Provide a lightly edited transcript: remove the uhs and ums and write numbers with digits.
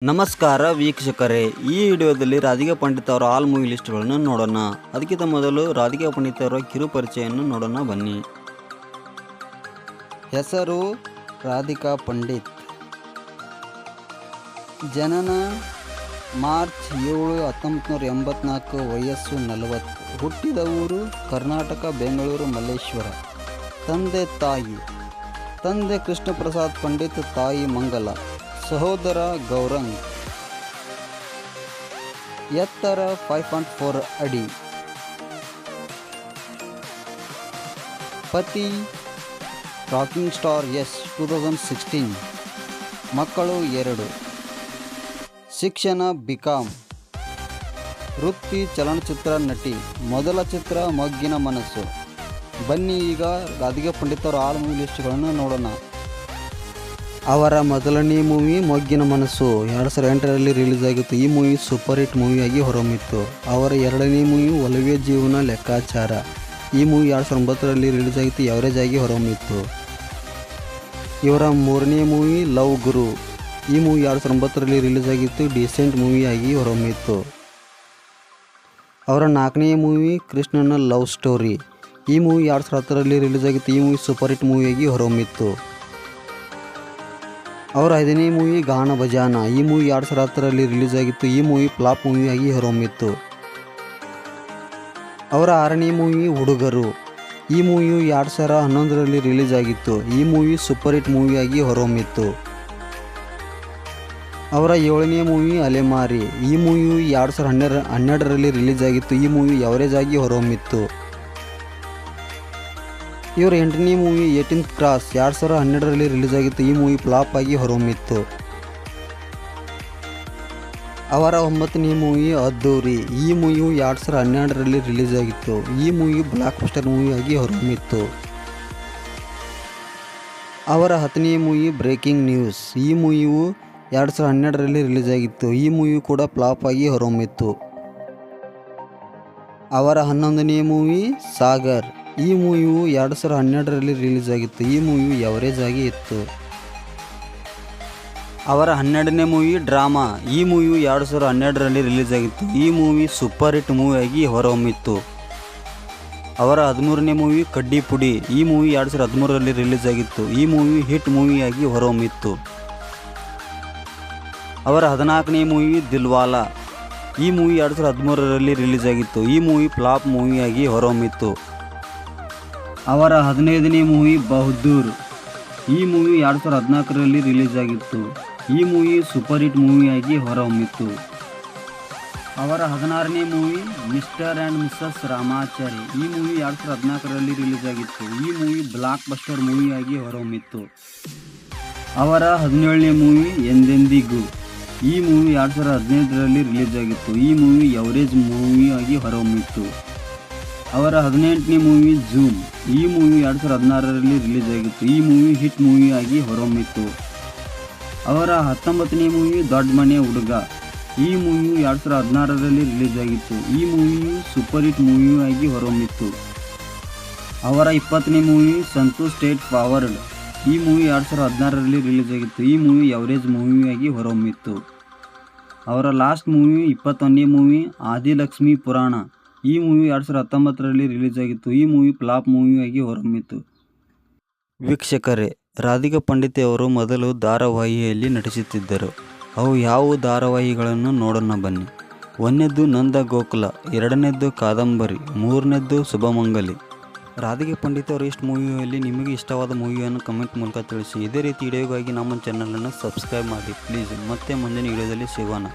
ನಮಸ್ಕಾರ ವೀಕ್ಷಕರೇ, ಈ ವಿಡಿಯೋದಲ್ಲಿ ರಾಧಿಕಾ ಪಂಡಿತ್ ಅವರ ಆಲ್ ಮೂವಿ ಲಿಸ್ಟ್ಗಳನ್ನು ನೋಡೋಣ. ಅದಕ್ಕಿಂತ ಮೊದಲು ರಾಧಿಕಾ ಪಂಡಿತ್ ಅವರ ಕಿರು ಪರಿಚಯವನ್ನು ನೋಡೋಣ ಬನ್ನಿ. ಹೆಸರು ರಾಧಿಕಾ ಪಂಡಿತ್. ಜನನ ಮಾರ್ಚ್ 7, 1984. ವಯಸ್ಸು 40. ಹುಟ್ಟಿದ ಊರು ಕರ್ನಾಟಕ, ಬೆಂಗಳೂರು, ಮಲ್ಲೇಶ್ವರ. ತಂದೆ ಕೃಷ್ಣ ಪ್ರಸಾದ್ ಪಂಡಿತ್, ತಾಯಿ ಮಂಗಲ. ಸಹೋದರ ಗೌರಂಗ್. ಎತ್ತರ 5.4 ಅಡಿ. ಪತಿ ರಾಕಿಂಗ್ ಸ್ಟಾರ್ ಯಶ್ 2016. ಮಕ್ಕಳು 2. ಶಿಕ್ಷಣ ಬಿಕಾಂ. ವೃತ್ತಿ ಚಲನಚಿತ್ರ ನಟಿ. ಮೊದಲ ಚಿತ್ರ ಮೊಗ್ಗಿನ ಮನಸ್ಸು. ಬನ್ನಿ ಈಗ ರಾಧಿಕಾ ಪಂಡಿತ್ ಅವರ ಆಲ್ ಮೂವಿ ಲಿಸ್ಟ್ಗಳನ್ನು ನೋಡೋಣ. ಅವರ ಮೊದಲನೇ ಮೂವಿ ಮೊಗ್ಗಿನ ಮನಸ್ಸು 2008ರಲ್ಲಿ ರಿಲೀಸ್ ಆಗಿತ್ತು. ಈ ಮೂವಿ ಸೂಪರ್ ಹಿಟ್ ಮೂವಿಯಾಗಿ ಹೊರಹೊಮ್ಮಿತ್ತು. ಅವರ ಎರಡನೇ ಮೂವಿ ಒಲವೇ ಜೀವನ ಲೆಕ್ಕಾಚಾರ. ಈ ಮೂವಿ 2009ರಲ್ಲಿ ರಿಲೀಸ್ ಆಗಿತ್ತು, ಎವರೇಜ್ ಆಗಿ ಹೊರಹೊಮ್ಮಿತ್ತು. ಇವರ ಮೂರನೇ ಮೂವಿ ಲವ್ ಗುರು. ಈ ಮೂವಿ 2009ರಲ್ಲಿ ರಿಲೀಸ್ ಆಗಿತ್ತು, ಡೀಸೆಂಟ್ ಮೂವಿಯಾಗಿ ಹೊರಹೊಮ್ಮಿತ್ತು. ಅವರ ನಾಲ್ಕನೇ ಮೂವಿ ಕೃಷ್ಣನ ಲವ್ ಸ್ಟೋರಿ. ಈ ಮೂವಿ 2010ರಲ್ಲಿ ರಿಲೀಸ್ ಆಗಿತ್ತು. ಈ ಮೂವಿ ಸೂಪರ್ ಹಿಟ್ ಮೂವಿಯಾಗಿ ಹೊರಹೊಮ್ಮಿತ್ತು. ಅವರ ಐದನೇ ಮೂವಿ ಗಾನ ಬಜಾನ. ಈ ಮೂವಿ 2010ರಲ್ಲಿ ರಿಲೀಸ್ ಆಗಿತ್ತು. ಈ ಮೂವಿ ಫ್ಲಾಪ್ ಮೂವಿಯಾಗಿ ಹೊರಹೊಮ್ಮಿತ್ತು. ಅವರ ಆರನೇ ಮೂವಿ ಹುಡುಗರು. ಈ ಮೂವಿಯು 2011ರಲ್ಲಿ ರಿಲೀಸ್ ಆಗಿತ್ತು. ಈ ಮೂವಿ ಸೂಪರ್ ಹಿಟ್ ಮೂವಿಯಾಗಿ ಹೊರಹೊಮ್ಮಿತ್ತು. ಅವರ ಏಳನೇ ಮೂವಿ ಅಲೆಮಾರಿ. ಈ ಮೂವಿಯು 2012ರಲ್ಲಿ ರಿಲೀಸ್ ಆಗಿತ್ತು. ಈ ಮೂವಿ ಎವರೇಜ್ ಆಗಿ ಹೊರಹೊಮ್ಮಿತ್ತು. ಇವರ ಎಂಟನೇ ಮೂವಿ 18th ಕ್ರಾಸ್ 2012ರಲ್ಲಿ ರಿಲೀಸ್ ಆಗಿತ್ತು. ಈ ಮೂವಿ ಫ್ಲಾಪ್ ಆಗಿ ಹೊರಹೊಮ್ಮಿತ್ತು. ಅವರ ಒಂಬತ್ತನೇ ಮೂವಿ ಅದ್ದೂರಿ. ಈ ಮೂವಿಯು 2012ರಲ್ಲಿ ರಿಲೀಸ್ ಆಗಿತ್ತು. ಈ ಮೂವಿ ಬ್ಲಾಕ್ ಬಸ್ಟರ್ ಮೂವಿಯಾಗಿ ಹೊರಹೊಮ್ಮಿತ್ತು. ಅವರ 10ನೇ ಮೂವಿ ಬ್ರೇಕಿಂಗ್ ನ್ಯೂಸ್. ಈ ಮೂವಿಯು 2012ರಲ್ಲಿ ರಿಲೀಸ್ ಆಗಿತ್ತು. ಈ ಮೂವಿ ಕೂಡ ಫ್ಲಾಪ್ ಆಗಿ ಹೊರಹೊಮ್ಮಿತ್ತು. ಅವರ 11ನೇ ಮೂವಿ ಸಾಗರ್. ಈ ಮೂವಿಯು 2012ರಲ್ಲಿ ರಿಲೀಸ್ ಆಗಿತ್ತು. ಈ ಮೂವಿಯು ಎವರೇಜ್ ಆಗಿ ಇತ್ತು. ಅವರ 12ನೇ ಮೂವಿ ಡ್ರಾಮಾ. ಈ ಮೂವಿಯು 2012ರಲ್ಲಿ ರಿಲೀಸ್ ಆಗಿತ್ತು. ಈ ಮೂವಿ ಸೂಪರ್ ಹಿಟ್ ಮೂವಿಯಾಗಿ ಹೊರಹೊಮ್ಮಿತ್ತು. ಅವರ 13ನೇ ಮೂವಿ ಕಡ್ಡಿ ಪುಡಿ. ಈ ಮೂವಿ 2013ರಲ್ಲಿ ರಿಲೀಸ್ ಆಗಿತ್ತು. ಈ ಮೂವಿ ಹಿಟ್ ಮೂವಿಯಾಗಿ ಹೊರಹೊಮ್ಮಿತ್ತು. ಅವರ 14ನೇ ಮೂವಿ ದಿಲ್ವಾಲ. ಈ ಮೂವಿ 2013ರಲ್ಲಿ ರಿಲೀಸ್ ಆಗಿತ್ತು. ಈ ಮೂವಿ ಫ್ಲಾಪ್ ಮೂವಿಯಾಗಿ ಹೊರಹೊಮ್ಮಿತ್ತು. ಅವರ 15ನೇ ಮೂವಿ ಬಹದ್ದೂರ್. ಈ ಮೂವಿ 2014ರಲ್ಲಿ ರಿಲೀಸ್ ಆಗಿತ್ತು. ಈ ಮೂವಿ ಸೂಪರ್ ಹಿಟ್ ಮೂವಿಯಾಗಿ ಹೊರಹೊಮ್ಮಿತ್ತು. ಅವರ 16ನೇ movie Mr and Mrs Ramachari. ಈ ಮೂವಿ 2014ರಲ್ಲಿ ರಿಲೀಸ್ ಆಗಿತ್ತು. ಈ ಮೂವಿ ಬ್ಲಾಕ್ ಬಸ್ಟರ್ ಮೂವಿಯಾಗಿ ಹೊರಹೊಮ್ಮಿತ್ತು. ಅವರ 17ನೇ ಮೂವಿ ಎಂದೆಂದಿಗೂ. ಈ ಮೂವಿ 2015ರಲ್ಲಿ ರಿಲೀಸ್ ಆಗಿತ್ತು. ಈ ಮೂವಿ ಎವರೇಜ್ ಮೂವಿಯಾಗಿ ಹೊರಹೊಮ್ಮಿತ್ತು. ಅವರ 18ನೇ ಮೂವಿ ಝೂಮ್. ಈ ಮೂವಿ 2016ರಲ್ಲಿ ರಿಲೀಸ್ ಆಗಿತ್ತು. ಈ ಮೂವಿ ಹಿಟ್ ಮೂವಿಯಾಗಿ ಹೊರಹೊಮ್ಮಿತ್ತು. ಅವರ 19ನೇ ಮೂವಿ ದೊಡ್ಡ ಮನೆ ಹುಡುಗ. ಈ ಮೂವಿಯು 2016ರಲ್ಲಿ ರಿಲೀಸ್ ಆಗಿತ್ತು. ಈ ಮೂವಿಯು ಸೂಪರ್ ಹಿಟ್ ಮೂವಿಯಾಗಿ ಹೊರಹೊಮ್ಮಿತ್ತು. ಅವರ 20ನೇ ಮೂವಿ ಸಂತೋಷ್ ಸ್ಟೇಟ್ ಫಾರ್ವರ್ಡ್. ಈ ಮೂವಿ 2016ರಲ್ಲಿ ರಿಲೀಸ್ ಆಗಿತ್ತು. ಈ ಮೂವಿ ಎವರೇಜ್ ಮೂವಿಯಾಗಿ ಹೊರಹೊಮ್ಮಿತ್ತು. ಅವರ ಲಾಸ್ಟ್ ಮೂವಿ 21ನೇ ಮೂವಿ ಆದಿಲಕ್ಷ್ಮಿ ಪುರಾಣ. ಈ ಮೂವಿ 2019ರಲ್ಲಿ ರಿಲೀಸ್ ಆಗಿತ್ತು. ಈ ಮೂವಿ ಫ್ಲಾಪ್ ಮೂವಿಯಾಗಿ ಹೊರಹೊಮ್ಮಿತ್ತು. ವೀಕ್ಷಕರೇ, ರಾಧಿಕಾ ಪಂಡಿತ್ ಅವರು ಮೊದಲು ಧಾರಾವಾಹಿಯಲ್ಲಿ ನಟಿಸುತ್ತಿದ್ದರು. ಅವು ಯಾವುವು ಧಾರಾವಾಹಿಗಳನ್ನು ನೋಡೋಣ ಬನ್ನಿ. 1ನೇದ್ದು ನಂದ ಗೋಕುಲ, 2ನೇದ್ದು ಕಾದಂಬರಿ, 3ನೇದ್ದು ಶುಭಮಂಗಲಿ. ರಾಧಿಕಾ ಪಂಡಿತ್ ಅವರು ಇಷ್ಟು ಮೂವಿಯಲ್ಲಿ ನಿಮಗೆ ಇಷ್ಟವಾದ ಮೂವಿಯನ್ನು ಕಮೆಂಟ್ ಮೂಲಕ ತಿಳಿಸಿ. ಇದೇ ರೀತಿ ವಿಡಿಯೋಗಾಗಿ ನಮ್ಮ ಚಾನಲನ್ನು ಸಬ್ಸ್ಕ್ರೈಬ್ ಮಾಡಿ ಪ್ಲೀಸ್. ಮತ್ತೆ ಮುಂದಿನ ವಿಡಿಯೋದಲ್ಲಿ ಸಿಗೋಣ.